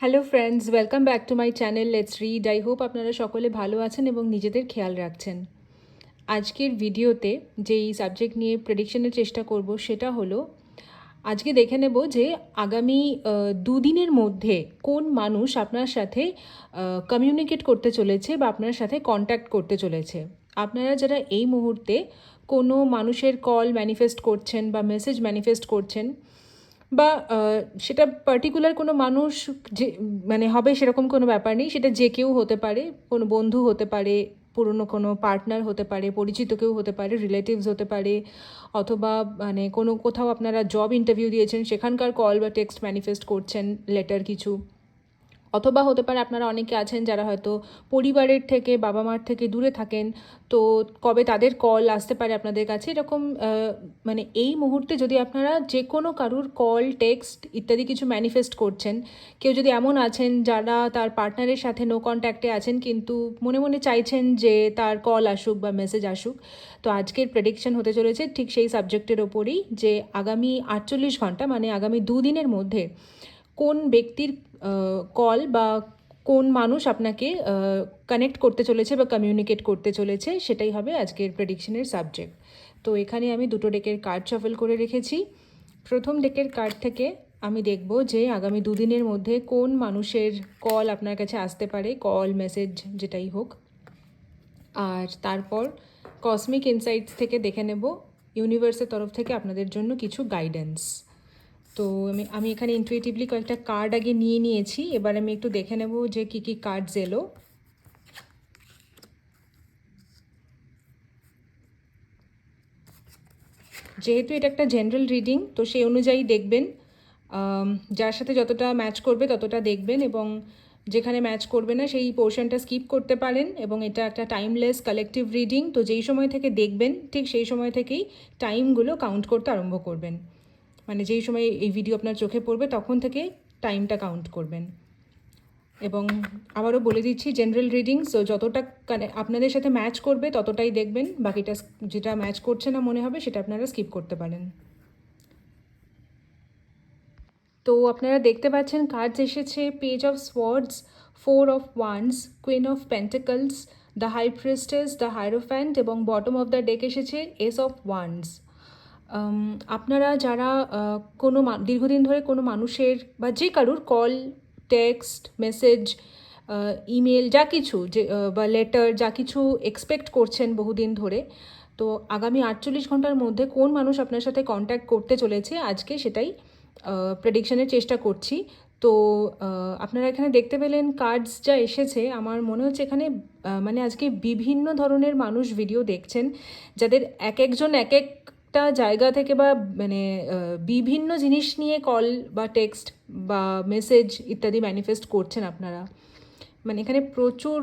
Hello friends, welcome back to my channel let's read. I hope আপনারা সকলে ভালো আছেন এবং নিজেদের খেয়াল রাখছেন। আজকের ভিডিওতে যেই সাবজেক্ট নিয়ে প্রেডিকশনের চেষ্টা করব সেটা হলো, আজকে দেখে নেব যে আগামী দুদিনের মধ্যে কোন মানুষ আপনার সাথে কমিউনিকেট করতে চলেছে বা আপনার সাথে কন্ট্যাক্ট করতে চলেছে। আপনারা যারা এই মুহূর্তে কোনো মানুষের কল ম্যানিফেস্ট করছেন বা মেসেজ ম্যানিফেস্ট করছেন, বা সেটা পার্টিকুলার কোনো মানুষ যে মানে হবে সেরকম কোনো ব্যাপার নেই, সেটা যে কেউ হতে পারে, কোনো বন্ধু হতে পারে, পুরনো কোনো পার্টনার হতে পারে, পরিচিত কেউ হতে পারে, রিলেটিভস হতে পারে, অথবা মানে কোনো কোথাও আপনারা জব ইন্টারভিউ দিয়েছেন সেখানকার কল বা টেক্সট ম্যানিফেস্ট করছেন, লেটার কিছু। অথবা হতে পারে আপনারা অনেকে আছেন যারা হয়তো পরিবারের থেকে, বাবা মার থেকে দূরে থাকেন, তো কবে তাদের কল আসতে পারে আপনাদের কাছে, এরকম মানে এই মুহূর্তে যদি আপনারা যে কোনো কারুর কল, টেক্সট ইত্যাদি কিছু ম্যানিফেস্ট করছেন, কেউ যদি এমন আছেন যারা তার পার্টনারের সাথে নো কন্ট্যাক্টে আছেন কিন্তু মনে মনে চাইছেন যে তার কল আসুক বা মেসেজ আসুক, তো আজকের প্রেডিকশন হতে চলেছে ঠিক সেই সাবজেক্টের ওপরেই, যে আগামী 48 ঘন্টা মানে আগামী দুদিনের মধ্যে কোন ব্যক্তির কল বা কোন মানুষ আপনাকে কানেক্ট করতে চলেছে বা কমিউনিকেট করতে চলেছে, সেটাই হবে আজকের প্রেডিকশনের সাবজেক্ট। তো এখানে আমি দুটো ডেকের কার্ড শাফল করে রেখেছি। প্রথম ডেকের কার্ড থেকে আমি দেখব যে আগামী দুদিনের মধ্যে কোন মানুষের কল আপনার কাছে আসতে পারে, কল, মেসেজ যেটাই হোক। আর তারপর কসমিক ইনসাইটস থেকে দেখে নেব ইউনিভার্সের তরফ থেকে আপনাদের জন্য কিছু গাইডেন্স। তো আমি এখানে ইনটুইটিভলি কয়েকটা কার্ড আগে নিয়ে নিয়েছি, এবার আমি একটু দেখে নেব যে কী কী কার্ডস এলো। যেহেতু এটা একটা জেনারেল রিডিং, তো সেই অনুযায়ী দেখবেন, যার সাথে যতটা ম্যাচ করবে ততটা দেখবেন, এবং যেখানে ম্যাচ করবে না সেই পোর্শনটা স্কিপ করতে পারেন। এবং এটা একটা টাইমলেস কালেকটিভ রিডিং, তো যেই সময় থেকে দেখবেন ঠিক সেই সময় থেকেই টাইমগুলো কাউন্ট করতে আরম্ভ করবেন। মানে যেই সময় এই ভিডিও আপনার চোখে পড়বে তখন থেকে টাইমটা কাউন্ট করবেন। এবং আবারও বলে দিচ্ছি, জেনারেল রিডিংস যতটা আপনাদের সাথে ম্যাচ করবে ততটাই দেখবেন, বাকিটা যেটা ম্যাচ করছে না মনে হবে সেটা আপনারা স্কিপ করতে পারেন। তো আপনারা দেখতে পাচ্ছেন কার্ডস এসেছে page of swords, 4 of wands, queen of pentacles, the high priestess, the hierophant, এবং বটম অফ দ্য ডেক এসেছে এস অফ ওয়ান্ডস। আপনারা যারা কোনো দীর্ঘদিন ধরে কোনো মানুষের বা যে কারুর কল, টেক্সট, মেসেজ, ইমেল যা কিছু যে বা লেটার যা কিছু এক্সপেক্ট করছেন বহুদিন ধরে, তো আগামী 48 ঘন্টার মধ্যে কোন মানুষ আপনার সাথে কন্ট্যাক্ট করতে চলেছে আজকে সেটাই প্রেডিকশনের চেষ্টা করছি। তো আপনারা এখানে দেখতে পেলেন কার্ডস যা এসেছে, আমার মনে হচ্ছে এখানে মানে আজকে বিভিন্ন ধরনের মানুষ ভিডিও দেখছেন, যাদের এক একজন এক একটা জায়গা থেকে বা মানে বিভিন্ন জিনিস নিয়ে কল বা টেক্সট বা মেসেজ ইত্যাদি ম্যানিফেস্ট করছেন আপনারা। মানে এখানে প্রচুর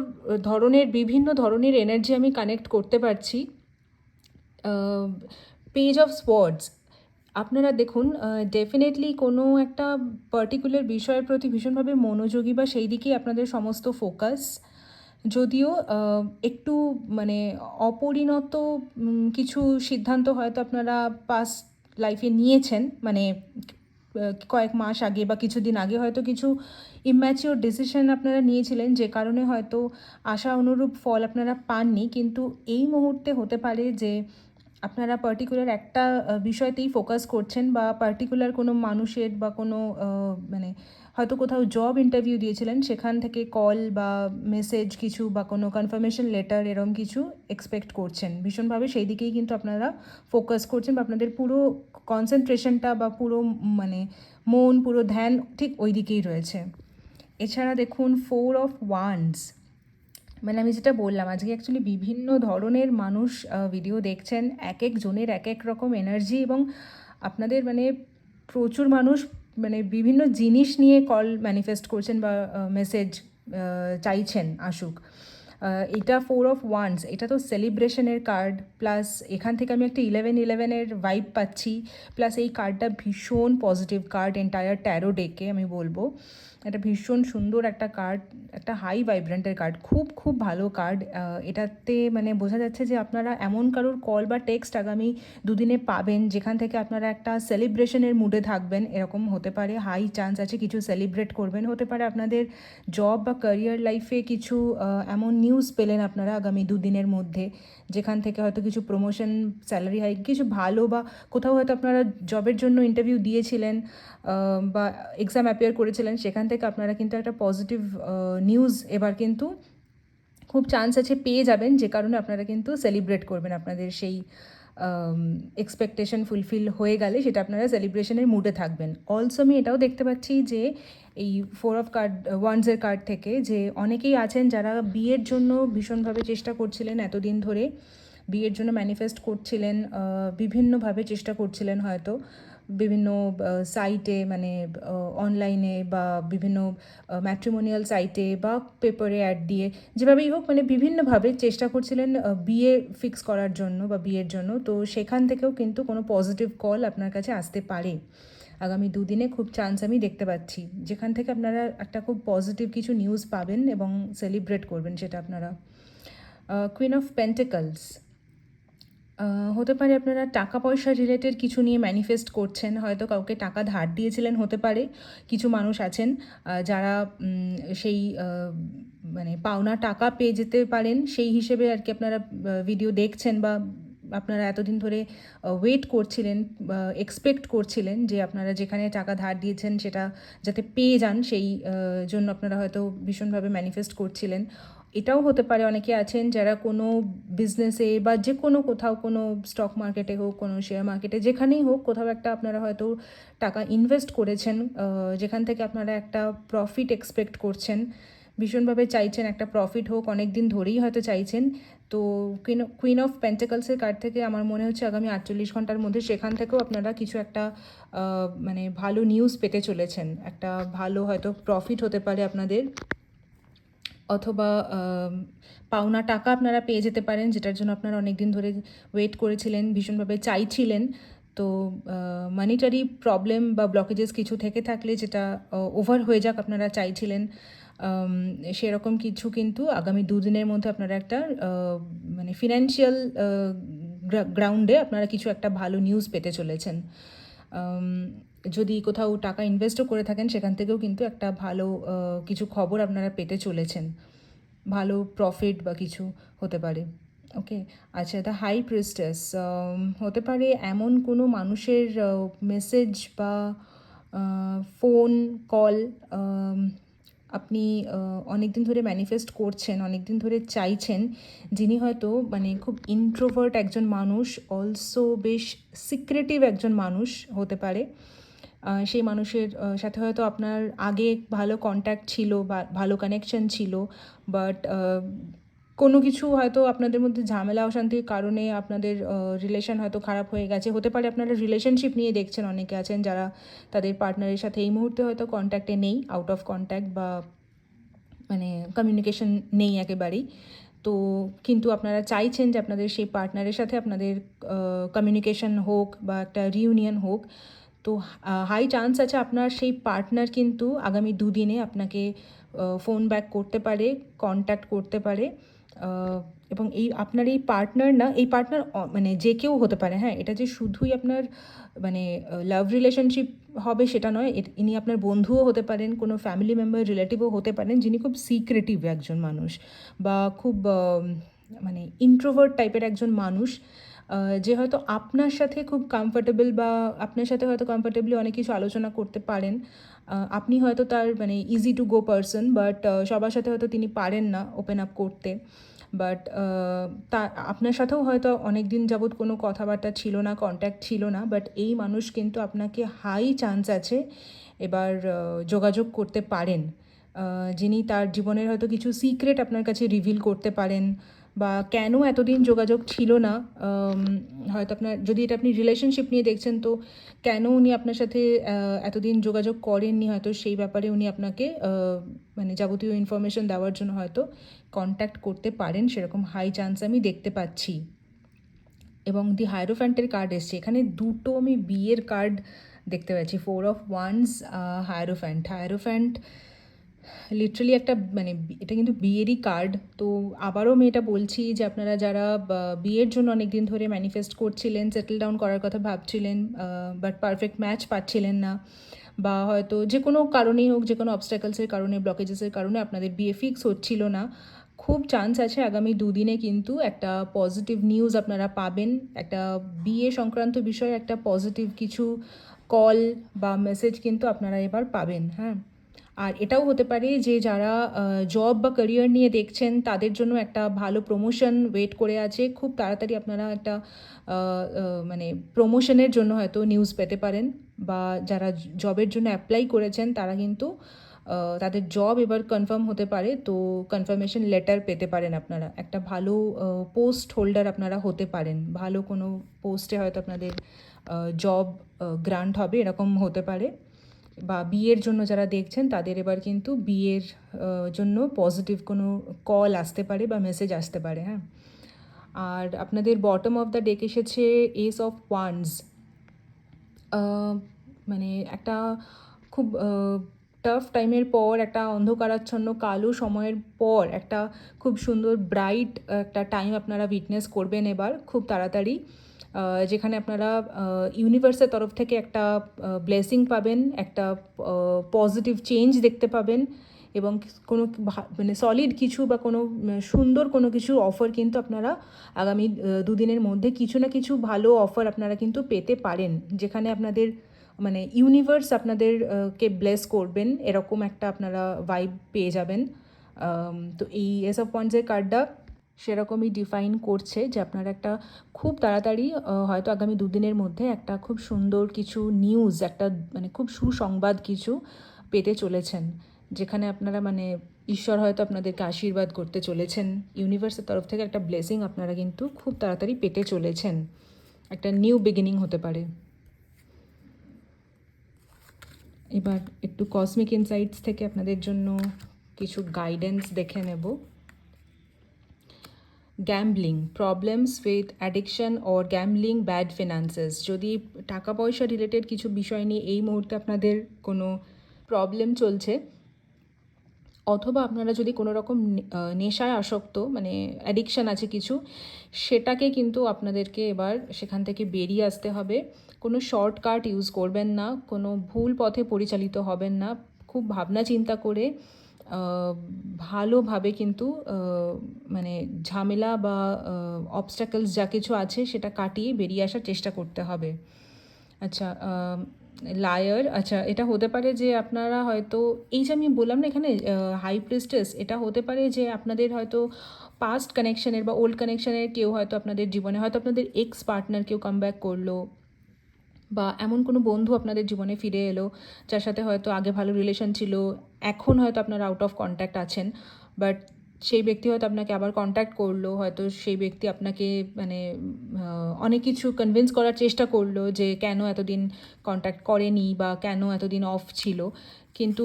ধরনের বিভিন্ন ধরনের এনার্জি আমি কানেক্ট করতে পারছি। পেজ অফ সোয়ার্ডস, আপনারা দেখুন ডেফিনেটলি কোনো একটা পার্টিকুলার বিষয়ের প্রতি ভীষণভাবে মনোযোগী বা সেই দিকেই আপনাদের সমস্ত ফোকাস। যদিও একটু মানে অপরিণত কিছু সিদ্ধান্ত হয়তো আপনারা পাস্ট লাইফে নিয়েছেন, মানে কয়েক মাস আগে বা কিছুদিন আগে হয়তো কিছু ইম্যাচিওর ডিসিশন আপনারা নিয়েছিলেন, যে কারণে হয়তো আশা অনুরূপ ফল আপনারা পাননি। কিন্তু এই মুহূর্তে হতে পারে যে আপনারা পার্টিকুলার একটা বিষয়তেই ফোকাস করছেন, বা পার্টিকুলার কোনো মানুষের বা কোনো মানে হয়তো কোথাও জব ইন্টারভিউ দিয়েছিলেন, সেখান থেকে কল বা মেসেজ কিছু বা কোনো কনফার্মেশন লেটার এরম কিছু এক্সপেক্ট করছেন ভীষণভাবে, সেই দিকেই কিন্তু আপনারা ফোকাস করছেন, বা আপনাদের পুরো কনসেন্ট্রেশনটা বা পুরো মানে মন, পুরো ধ্যান ঠিক ওই দিকেই রয়েছে। এছাড়া দেখুন 4 অফ ওয়ান্ডস, মানে আমি যেটা বললাম, আজকে অ্যাকচুয়ালি বিভিন্ন ধরনের মানুষ ভিডিও দেখছেন, এক একজনের এক এক রকম এনার্জি, এবং আপনাদের মানে প্রচুর মানুষ মানে বিভিন্ন জিনিস নিয়ে কল ম্যানিফেস্ট করছেন বা মেসেজ চাইছেন আসুক। এটা 4 অফ ওয়ান্ডস, এটা তো সেলিব্রেশনের কার্ড, প্লাস এখান থেকে আমি একটা 11-11-এর ভাইব পাচ্ছি, প্লাস এই কার্ডটা ভীষণ পজিটিভ কার্ড এন্টায়ার ট্যারো ডেকে আমি বলবো। একটা ভীষণ সুন্দর একটা কার্ড, একটা হাই ভাইব্রেন্টের কার্ড, খুব খুব ভালো কার্ড। এটাতে মানে বোঝা যাচ্ছে যে আপনারা এমন কারোর কল বা টেক্সট আগামী দুদিনে পাবেন যেখান থেকে আপনারা একটা সেলিব্রেশনের মুডে থাকবেন, এরকম হতে পারে। হাই চান্স আছে কিছু সেলিব্রেট করবেন, হতে পারে আপনাদের জব বা ক্যারিয়ার লাইফে কিছু এমন নিউজ পেলেন আপনারা আগামী দুদিনের মধ্যে, যেখান থেকে হয়তো কিছু প্রমোশন, স্যালারি হাইক, কিছু ভালো, বা কোথাও হয়তো আপনারা জবের জন্য ইন্টারভিউ দিয়েছিলেন বা এক্সাম অ্যাপিয়ার করেছিলেন, সেখান থেকে আপনারা কিন্তু একটা পজিটিভ নিউজ এবার কিন্তু খুব চান্স আছে পেয়ে যাবেন, যে কারণে আপনারা কিন্তু সেলিব্রেট করবেন আপনাদের সেই এক্সপেকটেশন ফুলফিল হয়ে গেলে সেটা আপনারা সেলিব্রেশনের মুডে থাকবেন। অলসো আমি এটাও দেখতে পাচ্ছি যে এই 4 অফ ওয়ান্সের কার্ড থেকে যে অনেকেই আছেন যারা বিয়ের জন্য ভীষণভাবে চেষ্টা করছিলেন এতদিন ধরে, বিয়ের জন্য ম্যানিফেস্ট করছিলেন, বিভিন্নভাবে চেষ্টা করছিলেন, হয়তো বিভিন্ন সাইটে, মানে অনলাইনে বা বিভিন্ন ম্যাট্রিমোনিয়াল সাইটে বা পেপারে অ্যাড দিয়ে, যেভাবেই হোক মানে বিভিন্নভাবে চেষ্টা করছিলেন বিয়ে ফিক্স করার জন্য বা বিয়ের জন্য। তো সেখান থেকেও কিন্তু কোনো পজিটিভ কল আপনার কাছে আসতে পারে আগামী দুদিনে, খুব চান্স আমি দেখতে পাচ্ছি, যেখান থেকে আপনারা একটা খুব পজিটিভ কিছু নিউজ পাবেন এবং সেলিব্রেট করবেন সেটা আপনারা। কুইন অফ পেন্টিকলস, হতে পারে আপনারা টাকা পয়সা রিলেটেড কিছু নিয়ে ম্যানিফেস্ট করছেন, হয়তো কাউকে টাকা ধার দিয়েছিলেন, হতে পারে কিছু মানুষ আছেন যারা সেই মানে পাওনা টাকা পেয়ে যেতে পারেন সেই হিসেবে আর কি আপনারা ভিডিও দেখছেন, বা আপনারা এতদিন ধরে ওয়েট করছিলেন, এক্সপেক্ট করছিলেন যে আপনারা যেখানে টাকা ধার দিয়েছেন সেটা যাতে পেয়ে যান, সেই জন্য আপনারা হয়তো ভীষণভাবে ম্যানিফেস্ট করছিলেন। এটাও হতে পারে অনেকে আছেন যারা কোনো বিজনেসে বা যে কোনো কোথাও, কোনো স্টক মার্কেটে হোক, কোনো শেয়ার মার্কেটে, যেখানেই হোক, কোথাও একটা আপনারা হয়তো টাকা ইনভেস্ট করেছেন, যেখান থেকে আপনারা একটা প্রফিট এক্সপেক্ট করছেন, ভীষণভাবে চাইছেন একটা প্রফিট হোক, অনেক দিন ধরেই হয়তো চাইছেন। তো কুইন অফ পেন্টিকলসের কার্ড থেকে আমার মনে হচ্ছে আগামী 48 ঘন্টার মধ্যে সেখান থেকেও আপনারা কিছু একটা মানে ভালো নিউজ পেতে চলেছেন, একটা ভালো হয়তো প্রফিট হতে পারে আপনাদের, অথবা পাওনা টাকা আপনারা পেয়ে যেতে পারেন, যেটার জন্য আপনারা অনেক দিন ধরে ওয়েট করেছিলেন, ভীষণভাবে চাইছিলেন। তো মানিটারি প্রবলেম বা ব্লকেজেস কিছু থেকে থাকলে, যেটা ওভার হয়ে যাক আপনারা চাইছিলেন, সেরকম কিছু কিন্তু আগামী দুদিনের মধ্যে আপনারা একটা মানে ফিনান্সিয়াল গ্রাউন্ডে আপনারা কিছু একটা ভালো নিউজ পেতে চলেছেন। যদি কোথাও টাকা ইনভেস্টও করে থাকেন সেখান থেকেও কিন্তু একটা ভালো কিছু খবর আপনারা পেতে চলেছেন, ভালো প্রফিট বা কিছু হতে পারে। ওকে, আচ্ছা, দ্য হাই প্রিস্টেস, হতে পারে এমন কোনো মানুষের মেসেজ বা ফোন কল আপনি অনেক দিন ধরে ম্যানিফেস্ট করছেন, অনেক দিন ধরে চাইছেন, যিনি হয়তো মানে খুব ইন্ট্রোভার্ট একজন মানুষ, অলসো বেশ সিক্রেটিভ একজন মানুষ হতে পারে। সেই মানুষের সাথে হয়তো আপনার আগে ভালো কন্ট্যাক্ট ছিল বা ভালো কানেকশন ছিল, বাট কোনো কিছু হয়তো আপনাদের মধ্যে ঝামেলা অশান্তির কারণে আপনাদের রিলেশন হয়তো খারাপ হয়ে গেছে, হতে পারে আপনারা রিলেশনশিপ নিয়ে দেখছেন, অনেকে আছেন যারা তাদের পার্টনারের সাথে এই মুহূর্তে হয়তো কন্ট্যাক্টে নেই, আউট অফ কন্ট্যাক্ট, বা মানে কমিউনিকেশন নেই একেবারেই। তো কিন্তু আপনারা চাইছেন যে আপনাদের সেই পার্টনারের সাথে আপনাদের কমিউনিকেশন হোক বা একটা রিউনিয়ন হোক। তো হাই চান্স আছে আপনার সেই পার্টনার কিন্তু আগামী দুদিনে আপনাকে ফোন ব্যাক করতে পারে, কন্ট্যাক্ট করতে পারে, এবং এই আপনার এই পার্টনার না, এই পার্টনার মানে যে কেউ হতে পারে, হ্যাঁ, এটা যে শুধুই আপনার মানে লাভ রিলেশনশিপ হবে সেটা নয়, ইনি আপনার বন্ধুও হতে পারেন, কোনো ফ্যামিলি মেম্বার, রিলেটিভও হতে পারেন, যিনি খুব সিক্রেটিভ একজন মানুষ, বা খুব মানে ইন্ট্রোভার্ট টাইপের একজন মানুষ, যে হয়তো আপনার সাথে খুব কমফর্টেবল, বা আপনার সাথে হয়তো কমফর্টেবলি অনেক কিছু আলোচনা করতে পারেন, আপনি হয়তো তার মানে easy to go person, but সবার সাথে হয়তো তিনি পারেন না ওপেন আপ করতে, বাট তা আপনার সাথেও হয়তো অনেক দিন যাবৎ কোনো কথাবার্তা ছিল না, কন্ট্যাক্ট ছিল না, বাট এই মানুষ কিন্তু আপনাকে হাই চান্স আছে এবার যোগাযোগ করতে পারেন, যিনি তার জীবনের হয়তো কিছু সিক্রেট আপনার কাছে রিভিল করতে পারেন, বা কেন এতদিন যোগাযোগ ছিল না, হয়তো আপনার, যদি এটা আপনি রিলেশনশিপ নিয়ে দেখছেন, তো কেন উনি আপনার সাথে এতদিন যোগাযোগ করেননি, হয়তো সেই ব্যাপারে উনি আপনাকে মানে যাবতীয় ইনফরমেশন দেওয়ার জন্য হয়তো কন্ট্যাক্ট করতে পারেন, সেরকম হাই চান্স আমি দেখতে পাচ্ছি। এবং দি হায়ারোফ্যান্টের কার্ড এসছে, এখানে দুটো আমি বিয়ের কার্ড দেখতে পাচ্ছি, 4 অফ ওয়ান্স, হায়ারোফ্যান্ট। লিটারালি একটা মানে এটা কিন্তু বিয়েরই কার্ড। তো আবারও আমি এটা বলছি যে আপনারা যারা বিয়ের জন্য অনেক দিন ধরে ম্যানিফেস্ট করছিলেন, সেটেল ডাউন করার কথা ভাবছিলেন, বাট পারফেক্ট ম্যাচ পাচ্ছিলেন না, বা হয়তো যে কোনো কারণেই হোক, যে কোনো অবস্ট্যাকলসের কারণে, ব্লকেজেসের কারণে আপনাদের বিয়ে ফিক্স হচ্ছিল না, খুব চান্স আছে আগামী দুদিনে কিন্তু একটা পজিটিভ নিউজ আপনারা পাবেন। একটা বিয়ে সংক্রান্ত বিষয়ে একটা পজিটিভ কিছু কল বা মেসেজ কিন্তু আপনারা এবার পাবেন। হ্যাঁ, আর এটাও হতে পারে যে যারা জব বা ক্যারিয়ার নিয়ে দেখছেন তাদের জন্য একটা ভালো প্রমোশন ওয়েট করে আছে। খুব তাড়াতাড়ি আপনারা একটা মানে প্রমোশনের জন্য হয়তো নিউজ পেতে পারেন, বা যারা জবের জন্য অ্যাপ্লাই করেছেন তারা কিন্তু তাদের জব এবার কনফার্ম হতে পারে। তো কনফার্মেশন লেটার পেতে পারেন আপনারা, একটা ভালো পোস্ট হোল্ডার আপনারা হতে পারেন, ভালো কোনো পোস্টে হয়তো আপনাদের জব গ্রান্ট হবে, এরকম হতে পারে। বা বিয়ের জন্য যারা দেখছেন তাদের এবার কিন্তু বিয়ের জন্য পজিটিভ কোনো কল আসতে পারে বা মেসেজ আসতে পারে। হ্যাঁ, আর আপনাদের বটম অফ দ্য ডেক এসেছে এস অফ ওয়ান্ডস। মানে একটা খুব টাফ টাইমের পর, একটা অন্ধকারাচ্ছন্ন কালো সময়ের পর একটা খুব সুন্দর ব্রাইট একটা টাইম আপনারা উইটনেস করবেন এবার খুব তাড়াতাড়ি, যেখানে আপনারা ইউনিভার্সের তরফ থেকে একটা ব্লেসিং পাবেন, একটা পজিটিভ চেঞ্জ দেখতে পাবেন, এবং কোনো মানে সলিড কিছু বা কোনো সুন্দর কোনো কিছু অফার কিন্তু আপনারা আগামী দুদিনের মধ্যে কিছু না কিছু ভালো অফার আপনারা কিন্তু পেতে পারেন, যেখানে আপনাদের মানে ইউনিভার্স আপনাদের কে ব্লেস করবেন, এরকম একটা আপনারা ভাইব পেয়ে যাবেন। তো এই এস অফ ওয়ান্ডসের কার্ডটা সেরকমই ডিফাইন করছে যে আপনারা একটা খুব তাড়াতাড়ি হয়তো আগামী দুদিনের মধ্যে একটা খুব সুন্দর কিছু নিউজ, একটা মানে খুব সুসংবাদ কিছু পেতে চলেছেন, যেখানে আপনারা মানে ঈশ্বর হয়তো আপনাদেরকে আশীর্বাদ করতে চলেছেন, ইউনিভার্সের তরফ থেকে একটা ব্লেসিং আপনারা কিন্তু খুব তাড়াতাড়ি পেতে চলেছেন, একটা নিউ বিগিনিং হতে পারে। এবার একটু কসমিক ইনসাইটস থেকে আপনাদের জন্য কিছু গাইডেন্স দেখে নেব। Gambling, problems with addiction or gambling, bad finances. যদি টাকা পয়সা রিলেটেড কিছু বিষয় নিয়ে এই মুহূর্তে আপনাদের কোনো প্রবলেম চলছে, অথবা আপনারা যদি কোনো রকম নেশায় আসক্ত, মানে অ্যাডিকশান আছে কিছু, সেটাকে কিন্তু আপনাদেরকে এবার সেখান থেকে বেরিয়ে আসতে হবে। কোনো শর্টকাট ইউজ করবেন না, কোনো ভুল পথে পরিচালিত হবেন না, খুব ভাবনা চিন্তা করে ভালোভাবে কিন্তু মানে ঝামেলা বা অবস্ট্যাকলস যা কিছু আছে সেটা কাটিয়ে বেরিয়ে আসার চেষ্টা করতে হবে। আচ্ছা, লায়ার, আচ্ছা এটা হতে পারে যে আপনারা হয়তো, এই যে আমি বললাম না এখানে হাই প্রিস্টেস, এটা হতে পারে যে আপনাদের হয়তো পাস্ট কানেকশনের বা ওল্ড কানেকশনের কেউ হয়তো আপনাদের জীবনে, হয়তো আপনাদের এক্স পার্টনার কেউ কাম ব্যাক করলো, বা এমন কোনো বন্ধু আপনাদের জীবনে ফিরে এলো যার সাথে হয়তো আগে ভালো রিলেশন ছিল, এখন হয়তো আপনারা আউট অফ কন্ট্যাক্ট আছেন, বাট সেই ব্যক্তি হয়তো আপনাকে আবার কন্ট্যাক্ট করলো, হয়তো সেই ব্যক্তি আপনাকে মানে অনেক কিছু কনভিন্স করার চেষ্টা করলো যে কেন এতদিন কন্ট্যাক্ট করেনি বা কেন এতদিন অফ ছিল, কিন্তু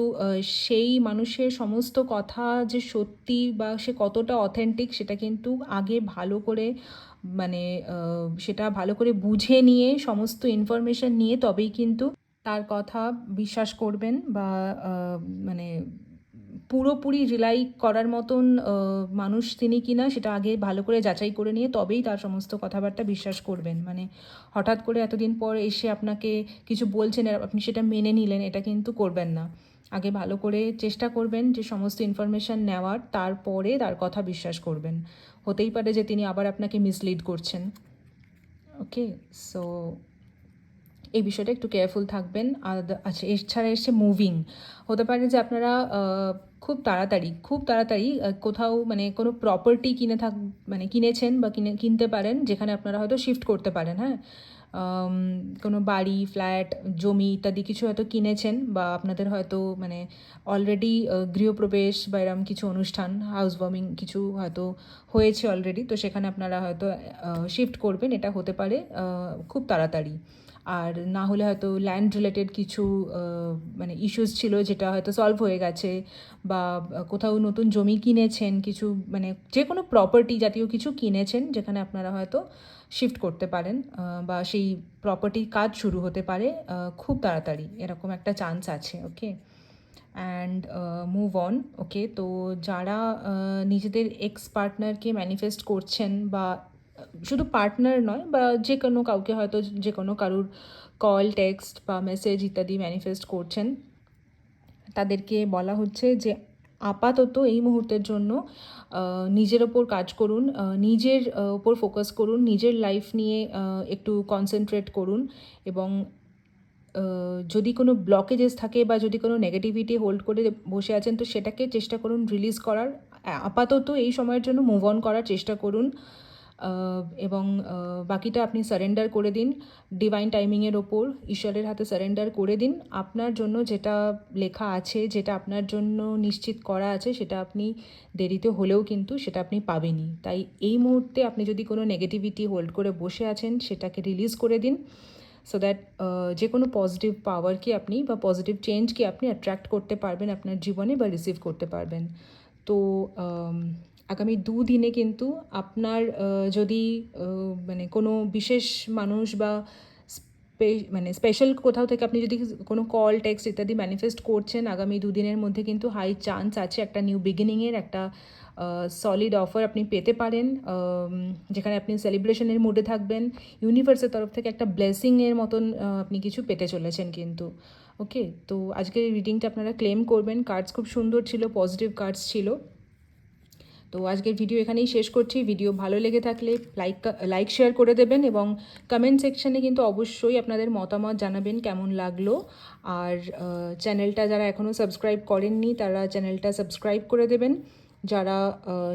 সেই মানুষের সমস্ত কথা যে সত্যি বা সে কতটা অথেন্টিক সেটা কিন্তু আগে ভালো করে মানে সেটা ভালো করে বুঝে নিয়ে, সমস্ত ইনফরমেশান নিয়ে তবেই কিন্তু তার কথা বিশ্বাস করবেন, বা মানে পুরোপুরি রিলাই করার মতন মানুষ তিনি কিনা সেটা আগে ভালো করে যাচাই করে নিয়ে তবেই তার সমস্ত কথাবার্তা বিশ্বাস করবেন। মানে হঠাৎ করে এতদিন পর এসে আপনাকে কিছু বলছেন আর আপনি সেটা মেনে নিলেন, এটা কিন্তু করবেন না। আগে ভালো করে চেষ্টা করবেন যে সমস্ত ইনফরমেশান নেওয়ার, তারপরে তার কথা বিশ্বাস করবেন। হতেই পারে যে তিনি আবার আপনাকে মিসলিড করছেন। ওকে, সো এই বিষয়টা একটু কেয়ারফুল থাকবেন। আর আচ্ছা, এছাড়া এসছে মুভিং। হতে পারে যে আপনারা খুব তাড়াতাড়ি কোথাও মানে কোনো প্রপার্টি মানে কিনেছেন বা কিনতে পারেন, যেখানে আপনারা হয়তো শিফট করতে পারেন। হ্যাঁ, কোনো বাড়ি, ফ্ল্যাট, জমি ইত্যাদি কিছু হয়তো কিনেছেন, বা আপনাদের হয়তো মানে অলরেডি গৃহপ্রবেশ বা এরম কিছু অনুষ্ঠান, হাউস ওয়ার্মিং কিছু হয়তো হয়েছে অলরেডি, তো সেখানে আপনারা হয়তো শিফট করবেন, এটা হতে পারে খুব তাড়াতাড়ি। আর না হলে হয়তো ল্যান্ড রিলেটেড কিছু মানে ইস্যুস ছিল যেটা হয়তো সলভ হয়ে গেছে, বা কোথাও নতুন জমি কিনেছেন, কিছু মানে যে কোনো প্রপার্টি জাতীয় কিছু কিনেছেন যেখানে আপনারা হয়তো শিফট করতে পারেন, বা সেই প্রপার্টির কাজ শুরু হতে পারে খুব তাড়াতাড়ি, এরকম একটা চান্স আছে। ওকে, অ্যান্ড মুভ অন। ওকে, তো যারা নিজেদের এক্স পার্টনারকে ম্যানিফেস্ট করছেন, বা শুধু পার্টনার নয়, বা যে কোনো কাউকে, হয়তো যে কোনো কারুর কল, টেক্সট বা মেসেজ ইত্যাদি ম্যানিফেস্ট করছেন, তাদেরকে বলা হচ্ছে যে আপাতত এই মুহূর্তের জন্য নিজের ওপর কাজ করুন, নিজের ওপর ফোকাস করুন, নিজের লাইফ নিয়ে একটু কনসেন্ট্রেট করুন, এবং যদি কোনো ব্লকেজেস থাকে বা যদি কোনো নেগেটিভিটি হোল্ড করে বসে আছেন, তো সেটাকে চেষ্টা করুন রিলিজ করার। আপাতত এই সময়ের জন্য মুভ অন করার চেষ্টা করুন, এবং বাকিটা আপনি সারেন্ডার করে দিন ডিভাইন টাইমিংয়ের ওপর, ঈশ্বরের হাতে সারেন্ডার করে দিন। আপনার জন্য যেটা লেখা আছে, যেটা আপনার জন্য নিশ্চিত করা আছে, সেটা আপনি দেরিতে হলেও কিন্তু সেটা আপনি পাবেনই। তাই এই মুহূর্তে আপনি যদি কোনো নেগেটিভিটি হোল্ড করে বসে আছেন, সেটাকে রিলিজ করে দিন, সো দ্যাট যে কোনো পজিটিভ পাওয়ারকে আপনি বা পজিটিভ চেঞ্জকে আপনি অ্যাট্রাক্ট করতে পারবেন আপনার জীবনে, বা রিসিভ করতে পারবেন। তো আগামী দুদিনে কিন্তু আপনার যদি মানে কোনো বিশেষ মানুষ বা মানে স্পেশাল কোথাও থেকে আপনি যদি কোনো কল, টেক্সট ইত্যাদি ম্যানিফেস্ট করছেন, আগামী দুদিনের মধ্যে কিন্তু হাই চান্স আছে একটা নিউ বিগিনিংয়ের, একটা সলিড অফার আপনি পেতে পারেন, যেখানে আপনি সেলিব্রেশনের মুডে থাকবেন। ইউনিভার্সের তরফ থেকে একটা ব্লেসিংয়ের মতন আপনি কিছু পেতে চলেছেন কিন্তু। ওকে, তো আজকের এই রিডিংটা আপনারা ক্লেম করবেন। কার্ডস খুব সুন্দর ছিল, পজিটিভ কার্ডস ছিল। তো আজকের ভিডিও এখানেই শেষ করছি। ভিডিও ভালো লেগে থাকলে লাইক শেয়ার করে দেবেন, এবং কমেন্ট সেকশানে কিন্তু অবশ্যই আপনাদের মতামত জানাবেন কেমন লাগলো। আর চ্যানেলটা যারা এখনও সাবস্ক্রাইব করেননি, তারা চ্যানেলটা সাবস্ক্রাইব করে দেবেন। যারা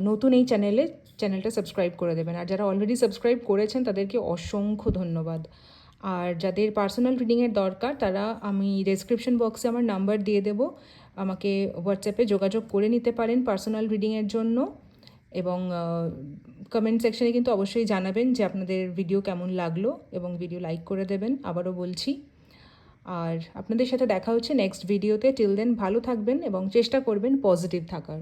নতুন এই চ্যানেলটা সাবস্ক্রাইব করে দেবেন। আর যারা অলরেডি সাবস্ক্রাইব করেছেন, তাদেরকে অসংখ্য ধন্যবাদ। আর যাদের পার্সোনাল রিডিংয়ের দরকার, তারা আমি ডেসক্রিপশন বক্সে আমার নাম্বার দিয়ে দেবো, আমাকে হোয়াটসঅ্যাপে যোগাযোগ করে নিতে পারেন পার্সোনাল রিডিংয়ের জন্য। এবং কমেন্ট সেকশনে কিন্তু অবশ্যই জানাবেন যে আপনাদের ভিডিও কেমন লাগলো, এবং ভিডিও লাইক করে দেবেন, আবারও বলছি। আর আপনাদের সাথে দেখা হচ্ছে নেক্সট ভিডিওতে। টিল দেন ভালো থাকবেন এবং চেষ্টা করবেন পজিটিভ থাকার।